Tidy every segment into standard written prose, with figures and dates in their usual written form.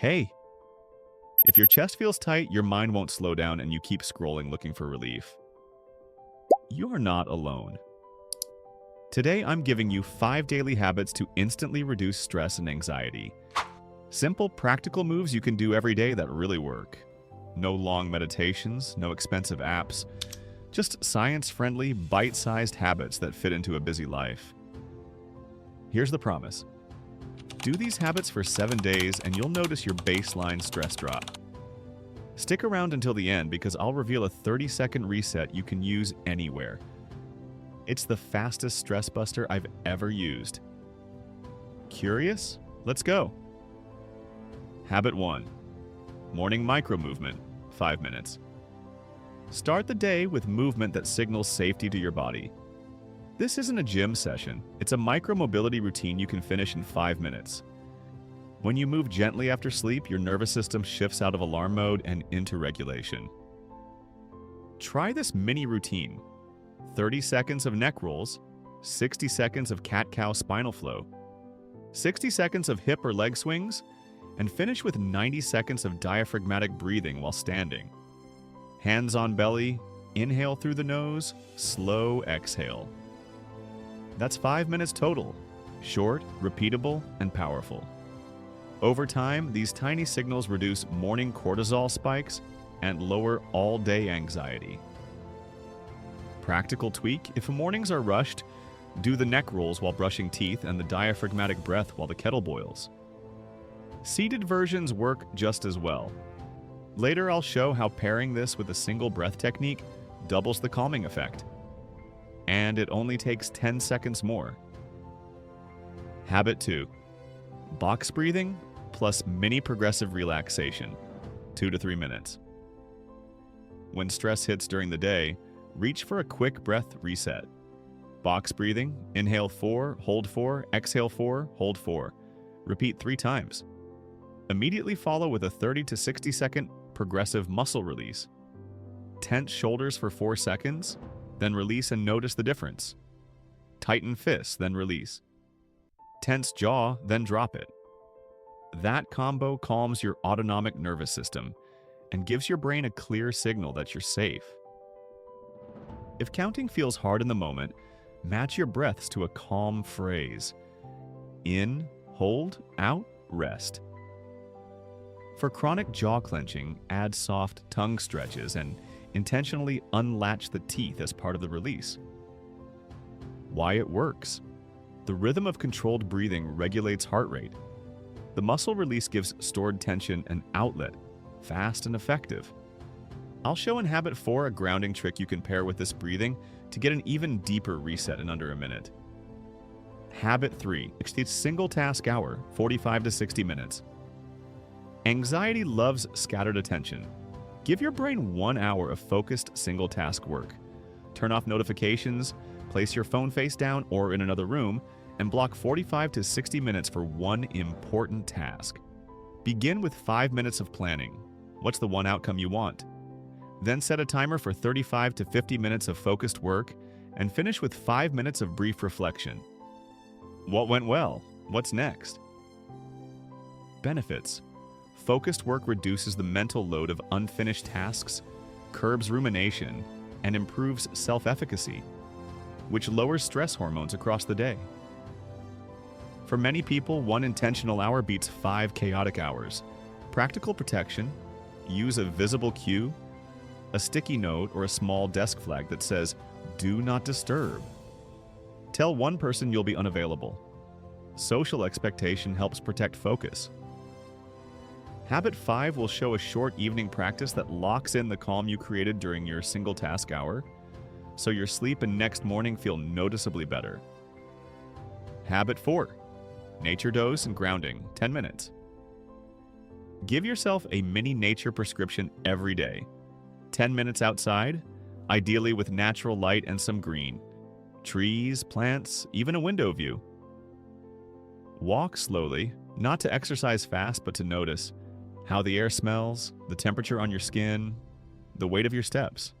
Hey, if your chest feels tight, your mind won't slow down and you keep scrolling looking for relief. You are not alone. Today, I'm giving you 5 daily habits to instantly reduce stress and anxiety. Simple, practical moves you can do every day that really work. No long meditations, no expensive apps, just science-friendly, bite-sized habits that fit into a busy life. Here's the promise. Do these habits for 7 days and you'll notice your baseline stress drop. Stick around until the end because I'll reveal a 30-second reset you can use anywhere. It's the fastest stress buster I've ever used. Curious? Let's go. Habit 1. Morning micro movement, 5 minutes. Start the day with movement that signals safety to your body. This isn't a gym session, it's a micro-mobility routine you can finish in 5 minutes. When you move gently after sleep, your nervous system shifts out of alarm mode and into regulation. Try this mini routine. 30 seconds of neck rolls, 60 seconds of cat-cow spinal flow, 60 seconds of hip or leg swings, and finish with 90 seconds of diaphragmatic breathing while standing. Hands on belly, inhale through the nose, slow exhale. That's 5 minutes total. Short, repeatable, and powerful. Over time, these tiny signals reduce morning cortisol spikes and lower all-day anxiety. Practical tweak: if mornings are rushed, do the neck rolls while brushing teeth and the diaphragmatic breath while the kettle boils. Seated versions work just as well. Later, I'll show how pairing this with a single breath technique doubles the calming effect. And it only takes 10 seconds more. Habit 2. Box breathing plus mini progressive relaxation, 2 to 3 minutes. When stress hits during the day, reach for a quick breath reset. Box breathing: inhale 4, hold 4, exhale 4, hold 4. Repeat 3 times. Immediately follow with a 30 to 60 second progressive muscle release. Tense shoulders for 4 seconds, then release and notice the difference. Tighten fists, then release. Tense jaw, then drop it. That combo calms your autonomic nervous system and gives your brain a clear signal that you're safe. If counting feels hard in the moment, match your breaths to a calm phrase. In, hold, out, rest. For chronic jaw clenching, add soft tongue stretches and intentionally unlatch the teeth as part of the release. Why it works. The rhythm of controlled breathing regulates heart rate. The muscle release gives stored tension an outlet, fast and effective. I'll show in Habit 4 a grounding trick you can pair with this breathing to get an even deeper reset in under a minute. Habit 3. Exceed single task hour, 45 to 60 minutes. Anxiety loves scattered attention. Give your brain 1 hour of focused single task work. Turn off notifications, place your phone face down or in another room, and block 45 to 60 minutes for one important task. Begin with 5 minutes of planning. What's the one outcome you want? Then set a timer for 35 to 50 minutes of focused work and finish with 5 minutes of brief reflection. What went well? What's next? Benefits. Focused work reduces the mental load of unfinished tasks, curbs rumination, and improves self-efficacy, which lowers stress hormones across the day. For many people, 1 intentional hour beats 5 chaotic hours. Practical protection: use a visible cue, a sticky note, or a small desk flag that says, "Do not disturb." Tell one person you'll be unavailable. Social expectation helps protect focus. Habit 5 will show a short evening practice that locks in the calm you created during your single task hour, so your sleep and next morning feel noticeably better. Habit 4. Nature dose and grounding, 10 minutes. Give yourself a mini nature prescription every day. 10 minutes outside, ideally with natural light and some green. Trees, plants, even a window view. Walk slowly, not to exercise fast, but to notice how the air smells, the temperature on your skin, the weight of your steps.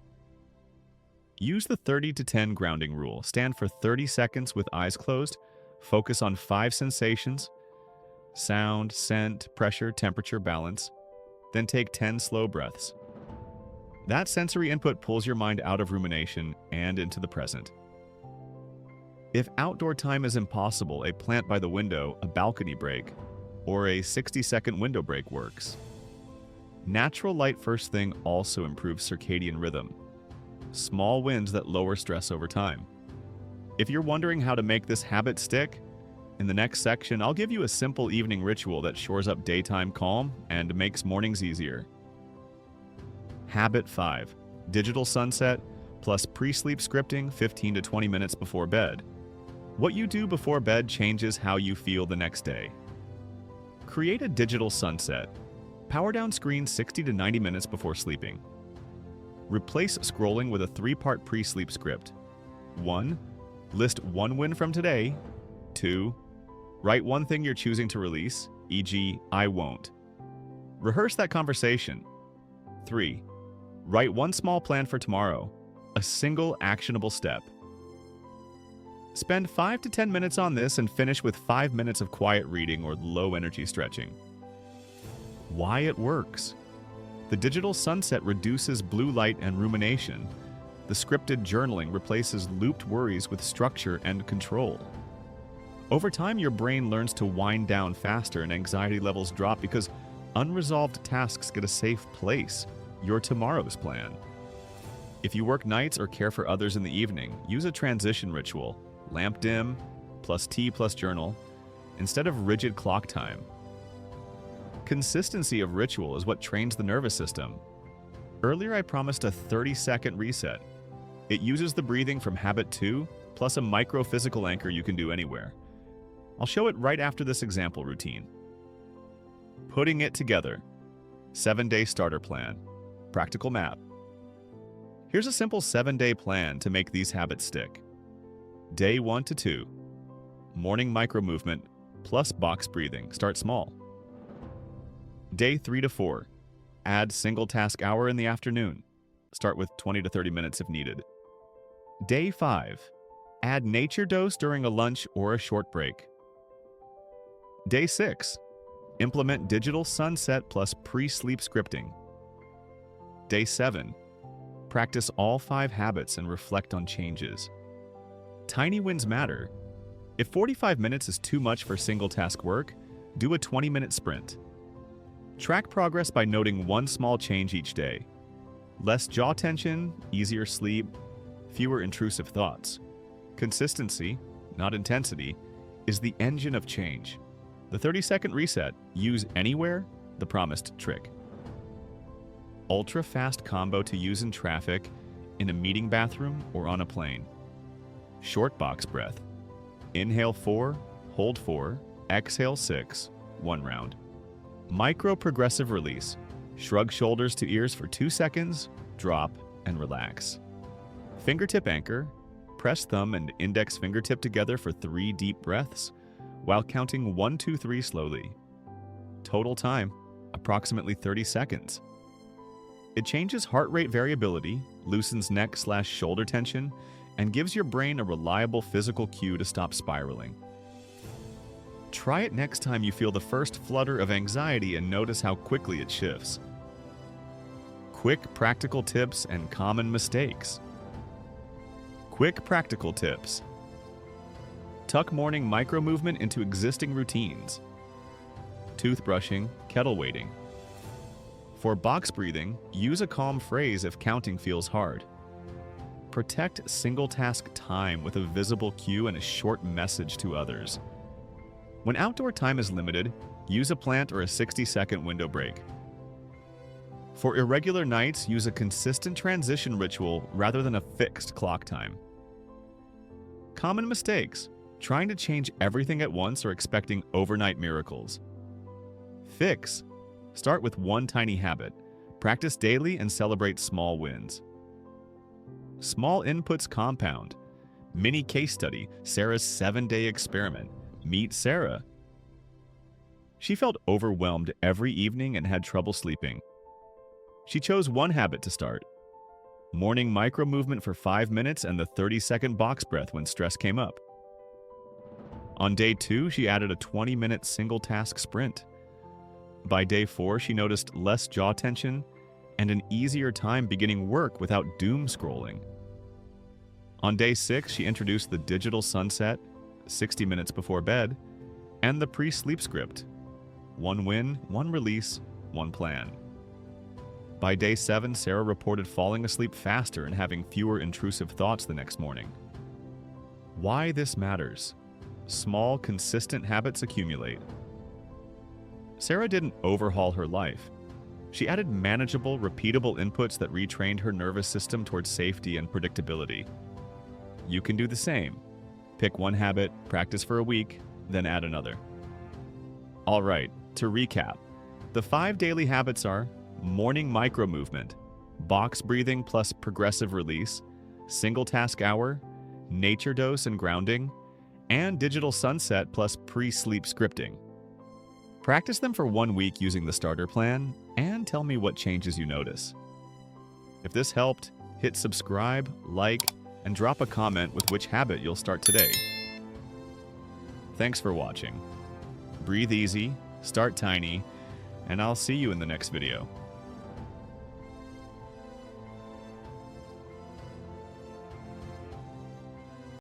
Use the 30 to 10 grounding rule. Stand for 30 seconds with eyes closed. Focus on 5 sensations: sound, scent, pressure, temperature, balance. Then take 10 slow breaths. That sensory input pulls your mind out of rumination and into the present. If outdoor time is impossible, a plant by the window, a balcony break, or a 60-second window break works. Natural light first thing also improves circadian rhythm. Small wins that lower stress over time. If you're wondering how to make this habit stick, in the next section, I'll give you a simple evening ritual that shores up daytime calm and makes mornings easier. Habit 5. Digital sunset plus pre-sleep scripting 15 to 20 minutes before bed. What you do before bed changes how you feel the next day. Create a digital sunset. Power down screen 60 to 90 minutes before sleeping. Replace scrolling with a 3-part pre-sleep script. 1. List one win from today. 2. Write one thing you're choosing to release, e.g., I won't. Rehearse that conversation. 3. Write one small plan for tomorrow, a single actionable step. Spend 5 to 10 minutes on this and finish with 5 minutes of quiet reading or low-energy stretching. Why it works. The digital sunset reduces blue light and rumination. The scripted journaling replaces looped worries with structure and control. Over time, your brain learns to wind down faster and anxiety levels drop because unresolved tasks get a safe place, your tomorrow's plan. If you work nights or care for others in the evening, use a transition ritual, lamp dim, plus tea plus journal, instead of rigid clock time. Consistency of ritual is what trains the nervous system. Earlier I promised a 30-second reset. It uses the breathing from habit 2, plus a micro-physical anchor you can do anywhere. I'll show it right after this example routine. Putting it together. 7-day starter plan. Practical map. Here's a simple 7-day plan to make these habits stick. Day 1 to 2. Morning micro movement plus box breathing. Start small. Day 3 to 4. Add single task hour in the afternoon. Start with 20 to 30 minutes if needed. Day 5. Add nature dose during a lunch or a short break. Day 6. Implement digital sunset plus pre-sleep scripting. Day 7. Practice all 5 habits and reflect on changes. Tiny wins matter. If 45 minutes is too much for single task work, do a 20-minute sprint. Track progress by noting one small change each day. Less jaw tension, easier sleep, fewer intrusive thoughts. Consistency, not intensity, is the engine of change. The 30-second reset, use anywhere, the promised trick. Ultra-fast combo to use in traffic, in a meeting bathroom, or on a plane. Short box breath. Inhale 4, hold 4, exhale 6, 1 round. Micro progressive release. Shrug shoulders to ears for 2 seconds, drop, and relax. Fingertip anchor. Press thumb and index fingertip together for 3 deep breaths, while counting 1, 2, 3 slowly. Total time, approximately 30 seconds. It changes heart rate variability, loosens neck/shoulder tension, and gives your brain a reliable physical cue to stop spiraling. Try it next time you feel the first flutter of anxiety and notice how quickly it shifts. Quick practical tips and common mistakes. Quick practical tips. Tuck morning micro movement into existing routines. Toothbrushing, kettle waiting. For box breathing, use a calm phrase if counting feels hard. Protect single task time with a visible cue and a short message to others. When outdoor time is limited, use a plant or a 60-second window break. For irregular nights, use a consistent transition ritual rather than a fixed clock time. Common mistakes: trying to change everything at once or expecting overnight miracles. Fix: start with one tiny habit. Practice daily and celebrate small wins. Small inputs compound. Mini case study, Sarah's 7-day experiment. Meet Sarah. She felt overwhelmed every evening and had trouble sleeping. She chose one habit to start. Morning micro movement for 5 minutes and the 30-second box breath when stress came up. On day 2, she added a 20-minute single-task sprint. By day 4, she noticed less jaw tension and an easier time beginning work without doom scrolling. On day 6, she introduced the digital sunset, 60 minutes before bed, and the pre-sleep script. 1 win, 1 release, 1 plan. By day 7, Sarah reported falling asleep faster and having fewer intrusive thoughts the next morning. Why this matters? Small, consistent habits accumulate. Sarah didn't overhaul her life. She added manageable, repeatable inputs that retrained her nervous system towards safety and predictability. You can do the same. Pick one habit, practice for a week, then add another. All right, to recap, the 5 daily habits are morning micro movement, box breathing plus progressive release, single task hour, nature dose and grounding, and digital sunset plus pre-sleep scripting. Practice them for 1 week using the starter plan and tell me what changes you notice. If this helped, hit subscribe, like, and drop a comment with which habit you'll start today. Thanks for watching. Breathe easy, start tiny, and I'll see you in the next video.